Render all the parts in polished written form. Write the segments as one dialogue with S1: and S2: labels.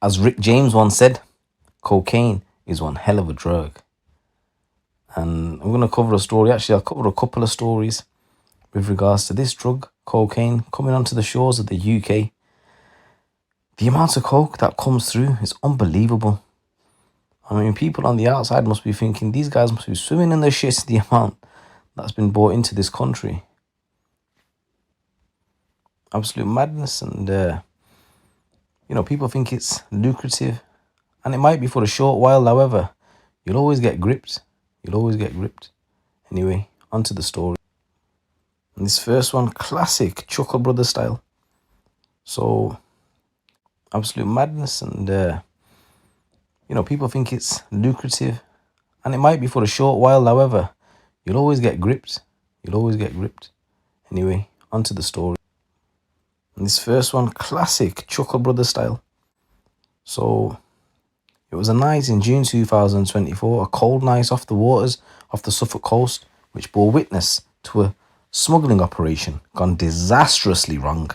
S1: As Rick James once said, cocaine is one hell of a drug. And I'm going to cover a story. Actually, I'll cover a couple of stories with regards to this drug, cocaine, coming onto the shores of the UK. The amount of coke that comes through is unbelievable. I mean, people on the outside must be thinking these guys must be swimming in their shit, the amount that's been brought into this country. Absolute madness. And, people think it's lucrative. And it might be for a short while, however, you'll always get gripped. Anyway, onto the story. And this first one, classic Chuckle Brothers style. So, absolute madness. And, people think it's lucrative. And it might be for a short while, however, you'll always get gripped. Anyway, onto the story. And this first one, classic Chuckle Brothers style. So, it was a night in June 2024, a cold night off the waters off the Suffolk coast, which bore witness to a smuggling operation gone disastrously wrong.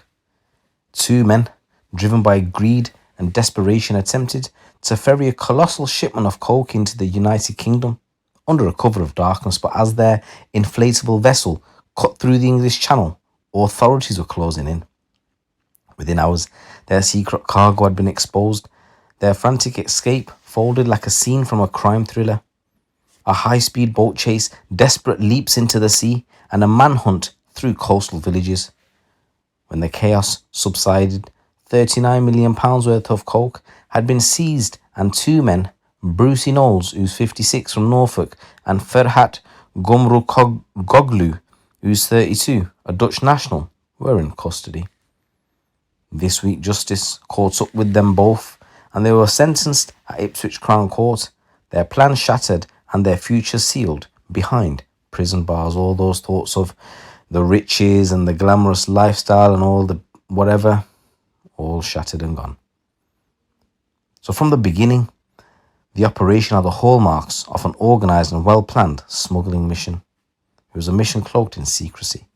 S1: Two men, driven by greed and desperation, attempted to ferry a colossal shipment of coke into the United Kingdom under a cover of darkness, but as their inflatable vessel cut through the English Channel, authorities were closing in. Within hours, their secret cargo had been exposed. Their frantic escape folded like a scene from a crime thriller. A high-speed boat chase, desperate leaps into the sea, and a manhunt through coastal villages. When the chaos subsided, £39 million worth of coke had been seized, and two men, Brucey Knowles, who's 56 from Norfolk, and Ferhat Gumrukoglu, who's 32, a Dutch national, were in custody. This week, justice caught up with them both, and they were sentenced at Ipswich Crown Court, their plans shattered and their futures sealed behind prison bars. All those thoughts of the riches and the glamorous lifestyle and all the whatever, all shattered and gone. So from the beginning, the operation had the hallmarks of an organised and well-planned smuggling mission. It was a mission cloaked in secrecy.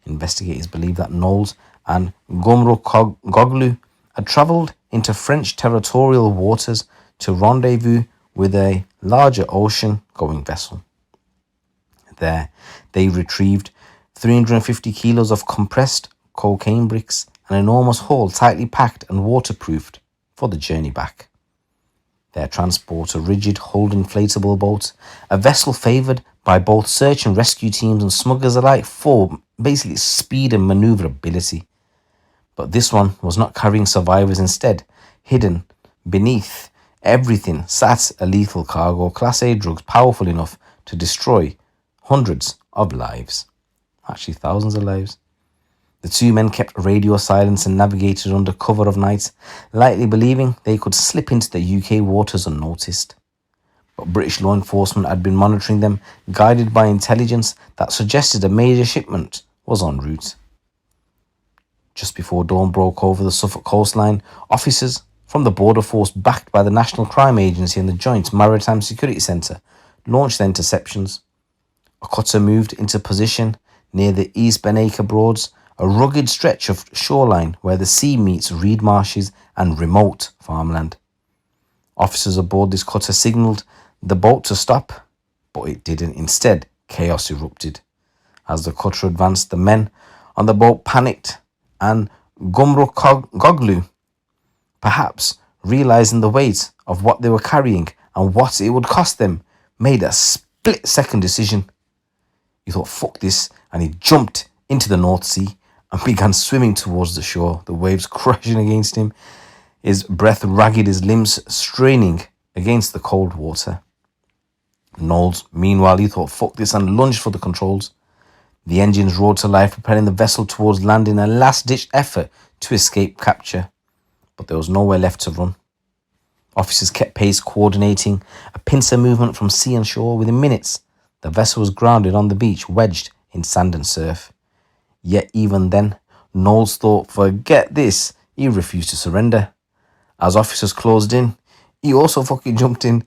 S1: Investigators believe that Knowles and Gumrukoglu had travelled into French territorial waters to rendezvous with a larger ocean-going vessel. There, they retrieved 350 kilos of compressed cocaine bricks, an enormous haul tightly packed and waterproofed for the journey back. Their transport, a rigid-hulled inflatable boat, a vessel favoured by both search and rescue teams and smugglers alike for basically speed and manoeuvrability. But this one was not carrying survivors. Instead, hidden beneath everything sat a lethal cargo, Class A drugs powerful enough to destroy hundreds of lives. Actually, thousands of lives. The two men kept radio silence and navigated under cover of night, lightly believing they could slip into the UK waters unnoticed. But British law enforcement had been monitoring them, guided by intelligence that suggested a major shipment was en route. Just before dawn broke over the Suffolk coastline, officers from the Border Force, backed by the National Crime Agency and the Joint Maritime Security Centre, launched their interceptions. A cutter moved into position near the East Benacre Broads, a rugged stretch of shoreline where the sea meets reed marshes and remote farmland. Officers aboard this cutter signalled the boat to stop, but it didn't. Instead, chaos erupted. As the cutter advanced, the men on the boat panicked, and Gumrukoglu, perhaps realising the weight of what they were carrying and what it would cost them, made a split-second decision. He thought, fuck this, and he jumped into the North Sea and began swimming towards the shore, the waves crashing against him, his breath ragged, his limbs straining against the cold water. Knowles, meanwhile, he thought, fuck this, and lunged for the controls. The engines roared to life, propelling the vessel towards land in a last-ditch effort to escape capture. But there was nowhere left to run. Officers kept pace, coordinating a pincer movement from sea and shore. Within minutes, the vessel was grounded on the beach, wedged in sand and surf. Yet even then, Knowles thought, forget this. He refused to surrender. As officers closed in, he also fucking jumped in,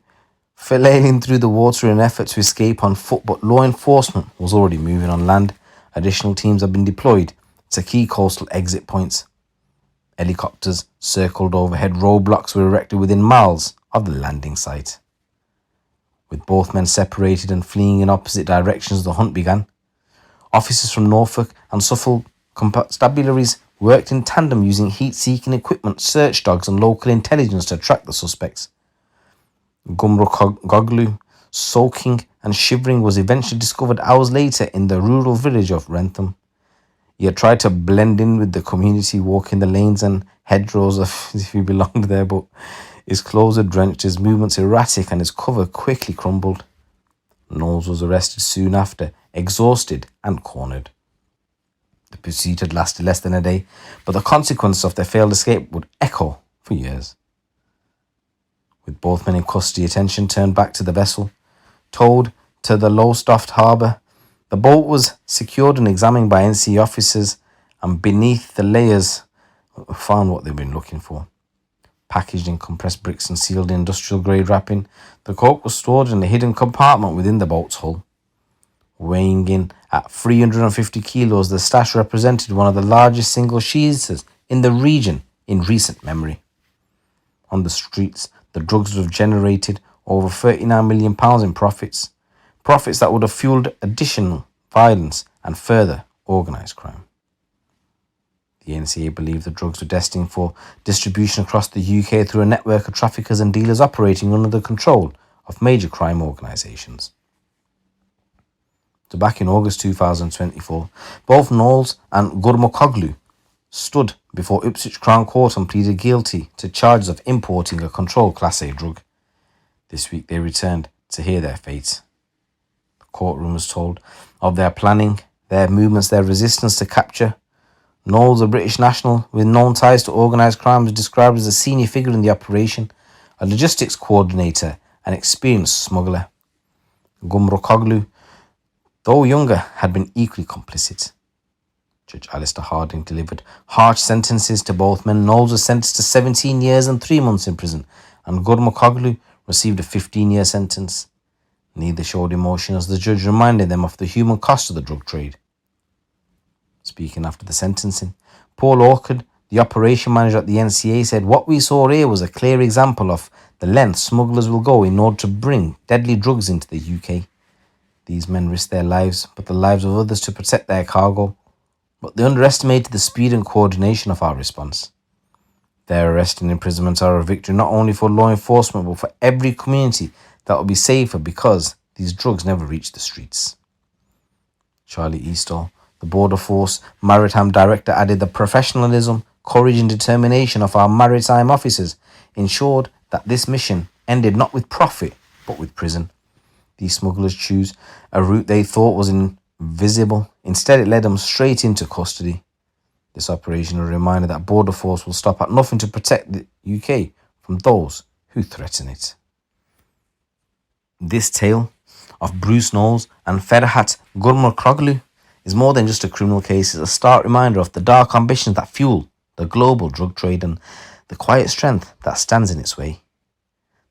S1: flailing through the water in an effort to escape on foot, but law enforcement was already moving on land. Additional teams had been deployed to key coastal exit points. Helicopters circled overhead. Roadblocks were erected within miles of the landing site. With both men separated and fleeing in opposite directions, the hunt began. Officers from Norfolk and Suffolk constabularies worked in tandem using heat-seeking equipment, search dogs and local intelligence to track the suspects. Gumroglu, soaking and shivering, was eventually discovered hours later in the rural village of Wrentham. He had tried to blend in with the community, walking the lanes and hedgerows as if he belonged there, but his clothes had drenched, his movements erratic, and his cover quickly crumbled. Knowles was arrested soon after, exhausted and cornered. The pursuit had lasted less than a day, but the consequences of their failed escape would echo for years. With both men in custody, attention turned back to the vessel. Towed to the Lowestoft harbour, the boat was secured and examined by NCA officers, and beneath the layers found what they'd been looking for. Packaged in compressed bricks and sealed in industrial-grade wrapping, the coke was stored in a hidden compartment within the boat's hull. Weighing in at 350 kilos, the stash represented one of the largest single sheaths in the region in recent memory. On the streets, the drugs would have generated over £39 million in profits that would have fueled additional violence and further organised crime. The NCA believed the drugs were destined for distribution across the UK through a network of traffickers and dealers operating under the control of major crime organisations. So back in August 2024, both Knowles and Gurmukoglu stood before Ipswich Crown Court and pleaded guilty to charges of importing a controlled Class A drug. This week they returned to hear their fate. The courtroom was told of their planning, their movements, their resistance to capture. Knowles, a British national with known ties to organised crime, was described as a senior figure in the operation, a logistics coordinator, an experienced smuggler. Gumrukoglu, though younger, had been equally complicit. Judge Alistair Harding delivered harsh sentences to both men. Knowles was sentenced to 17 years and 3 months in prison, and Gurmukoglu received a 15-year sentence. Neither showed emotion as the judge reminded them of the human cost of the drug trade. Speaking after the sentencing, Paul Orchard, the operation manager at the NCA, said, "What we saw here was a clear example of the lengths smugglers will go in order to bring deadly drugs into the UK. These men risked their lives, but the lives of others to protect their cargo. But they underestimated the speed and coordination of our response. Their arrest and imprisonment are a victory not only for law enforcement, but for every community that will be safer because these drugs never reach the streets." Charlie Eastall, the Border Force Maritime Director, added, "The professionalism, courage and determination of our maritime officers ensured that this mission ended not with profit, but with prison. These smugglers choose a route they thought was invisible. Instead, it led them straight into custody. This operation is a reminder that Border Force will stop at nothing to protect the UK from those who threaten it." This tale of Bruce Knowles and Ferhat Gurmukoglu is more than just a criminal case. It's a stark reminder of the dark ambitions that fuel the global drug trade and the quiet strength that stands in its way.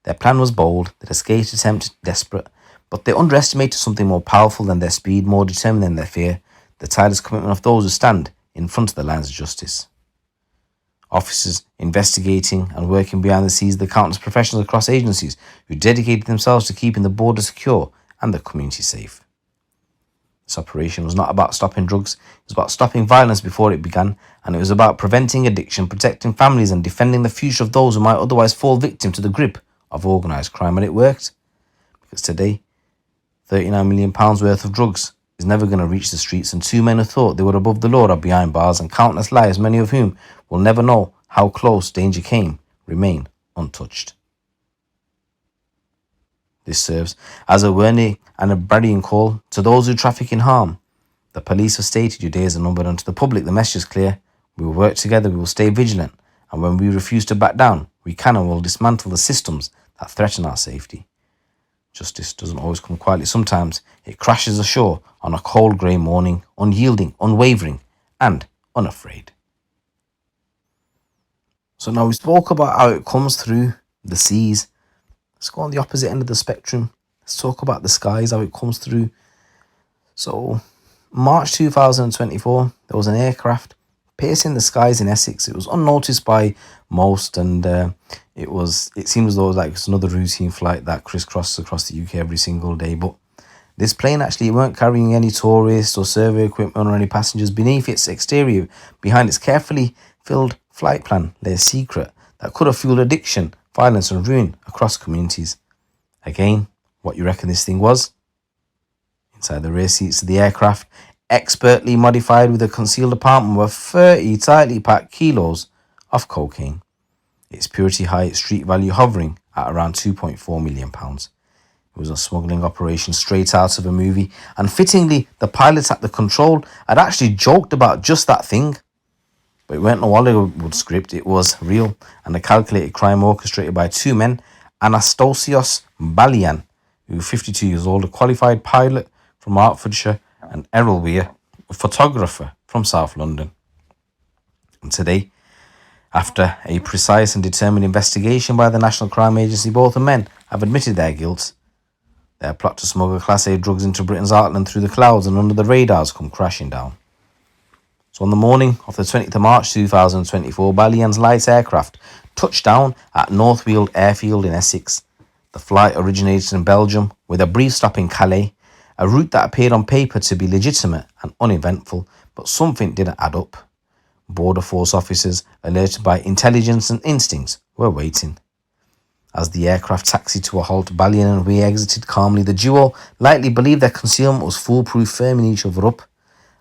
S1: Their plan was bold, their escape attempt desperate, but they underestimated something more powerful than their speed, more determined than their fear, the tireless commitment of those who stand in front of the lines of justice. Officers investigating and working behind the scenes, the countless professionals across agencies who dedicated themselves to keeping the border secure and the community safe. This operation was not about stopping drugs, it was about stopping violence before it began, and it was about preventing addiction, protecting families and defending the future of those who might otherwise fall victim to the grip of organised crime. And it worked, because today, £39 million worth of drugs is never going to reach the streets, and two men who thought they were above the law are behind bars, and countless lives, many of whom will never know how close danger came, remain untouched. This serves as a warning and a rallying call to those who traffic in harm. The police have stated your days are numbered, and to the public the message is clear. We will work together, we will stay vigilant, and when we refuse to back down, we can and will dismantle the systems that threaten our safety. Justice doesn't always come quietly. Sometimes it crashes ashore on a cold grey morning, unyielding, unwavering, and unafraid. So now we spoke about how it comes through the seas. Let's go on the opposite end of the spectrum. Let's talk about the skies, how it comes through. So March 2024, there was an aircraft piercing the skies in Essex. It was unnoticed by most, and it seemed as though it's another routine flight that crisscrossed across the UK every single day. But this plane actually weren't carrying any tourists or survey equipment or any passengers. Beneath its exterior, behind its carefully filled flight plan, lay a secret that could have fueled addiction, violence, and ruin across communities. Again, what you reckon this thing was? Inside the rear seats of the aircraft, expertly modified with a concealed compartment, were 30 tightly packed kilos of cocaine. Its purity high, its street value hovering at around £2.4 million. It was a smuggling operation straight out of a movie, and fittingly, the pilot at the control had actually joked about just that thing. But it weren't no Hollywood script, it was real, and a calculated crime orchestrated by two men, Anastasios Balian, who was 52 years old, a qualified pilot from Hertfordshire, and Errol Weir, a photographer from South London. And today, after a precise and determined investigation by the National Crime Agency, both the men have admitted their guilt. Their plot to smuggle Class A drugs into Britain's heartland through the clouds and under the radars come crashing down. So on the morning of the 20th of March 2024, Balian's light aircraft touched down at North Weald Airfield in Essex. The flight originated in Belgium with a brief stop in Calais, a route that appeared on paper to be legitimate and uneventful, but something didn't add up. Border Force officers, alerted by intelligence and instincts, were waiting. As the aircraft taxied to a halt, Balian and Weir exited calmly. The duo likely believed their concealment was foolproof, firming each other up.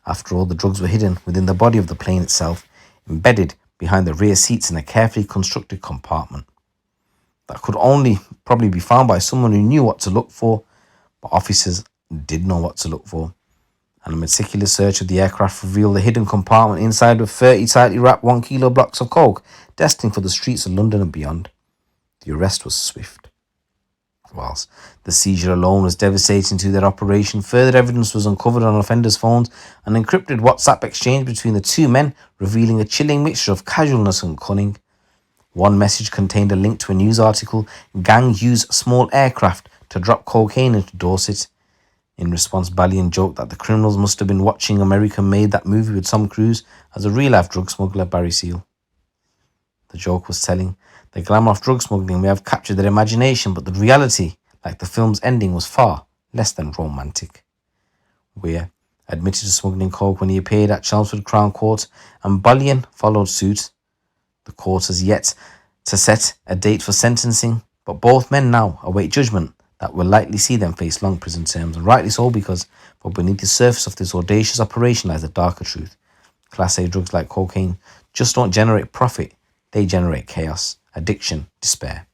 S1: After all, the drugs were hidden within the body of the plane itself, embedded behind the rear seats in a carefully constructed compartment that could only probably be found by someone who knew what to look for, but officers did know what to look for. And a meticulous search of the aircraft revealed the hidden compartment inside with 30 tightly wrapped 1 kilo blocks of coke, destined for the streets of London and beyond. The arrest was swift. Whilst the seizure alone was devastating to their operation, further evidence was uncovered on offenders' phones, an encrypted WhatsApp exchange between the two men, revealing a chilling mixture of casualness and cunning. One message contained a link to a news article: gang use small aircraft to drop cocaine into Dorset. In response, Balian joked that the criminals must have been watching American-made That Movie with Tom Cruise as a real-life drug smuggler, Barry Seal. The joke was telling. The glamour of drug smuggling may have captured their imagination, but the reality, like the film's ending, was far less than romantic. Weir admitted to smuggling coke when he appeared at Chelmsford Crown Court, and Balian followed suit. The court has yet to set a date for sentencing, but both men now await judgment that will likely see them face long prison terms, and rightly so, because beneath the surface of this audacious operation lies a darker truth. Class A drugs like cocaine just don't generate profit, they generate chaos, addiction, despair.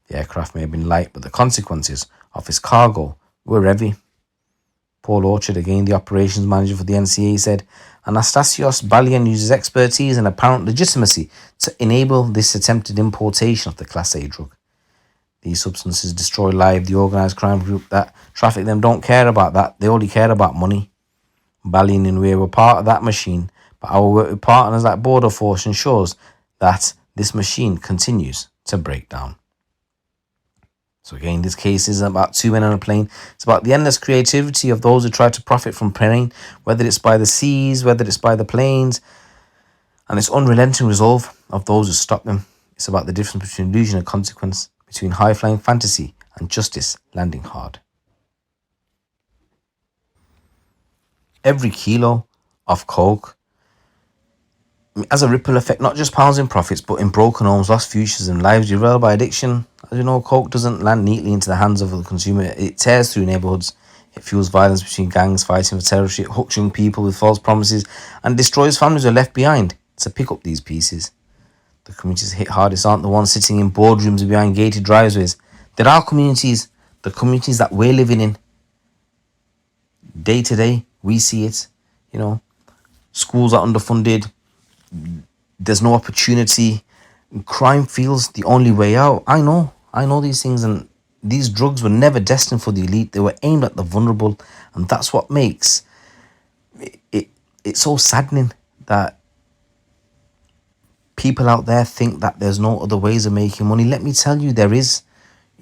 S1: The aircraft may have been light, but the consequences of its cargo were heavy. Paul Orchard, again the operations manager for the NCA, said, Anastasios Balian uses expertise and apparent legitimacy to enable this attempted importation of the Class A drug. These substances destroy lives. The organised crime group that traffic them don't care about that. They only care about money. Balian and Weir were part of that machine, but our work with partners like Border Force ensures that this machine continues to break down. So again, this case isn't about two men on a plane. It's about the endless creativity of those who try to profit from pain, whether it's by the seas, whether it's by the planes, and its unrelenting resolve of those who stop them. It's about the difference between illusion and consequence, between high-flying fantasy and justice landing hard. Every kilo of coke has a ripple effect, not just pounds in profits, but in broken homes, lost futures, and lives derailed by addiction. As you know, coke doesn't land neatly into the hands of the consumer. It tears through neighbourhoods. It fuels violence between gangs fighting for territory. It hooks young people with false promises and destroys families who are left behind to pick up these pieces. The communities hit hardest aren't the ones sitting in boardrooms behind gated driveways. There are communities, the communities that we're living in. Day to day, we see it. You know, schools are underfunded. There's no opportunity. Crime feels the only way out. I know these things, and these drugs were never destined for the elite. They were aimed at the vulnerable, and that's what makes it's so saddening that people out there think that there's no other ways of making money. Let me tell you, there is.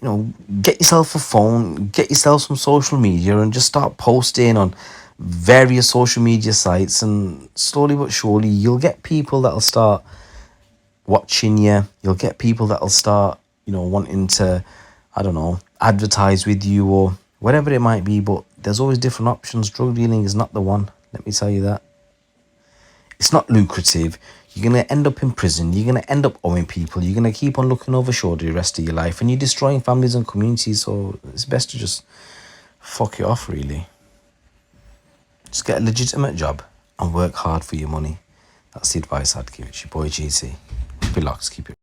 S1: You know, get yourself a phone, get yourself some social media, and just start posting on various social media sites, and slowly but surely you'll get people that'll start watching you. You'll get people that'll start, wanting to, I don't know, advertise with you or whatever it might be. But there's always different options. Drug dealing is not the one. Let me tell you that. It's not lucrative. You're going to end up in prison. You're going to end up owing people. You're going to keep on looking over shoulder the rest of your life. And you're destroying families and communities. So it's best to just fuck it off, really. Just get a legitimate job and work hard for your money. That's the advice I'd give. It's your boy GC. Keep it locked. Keep it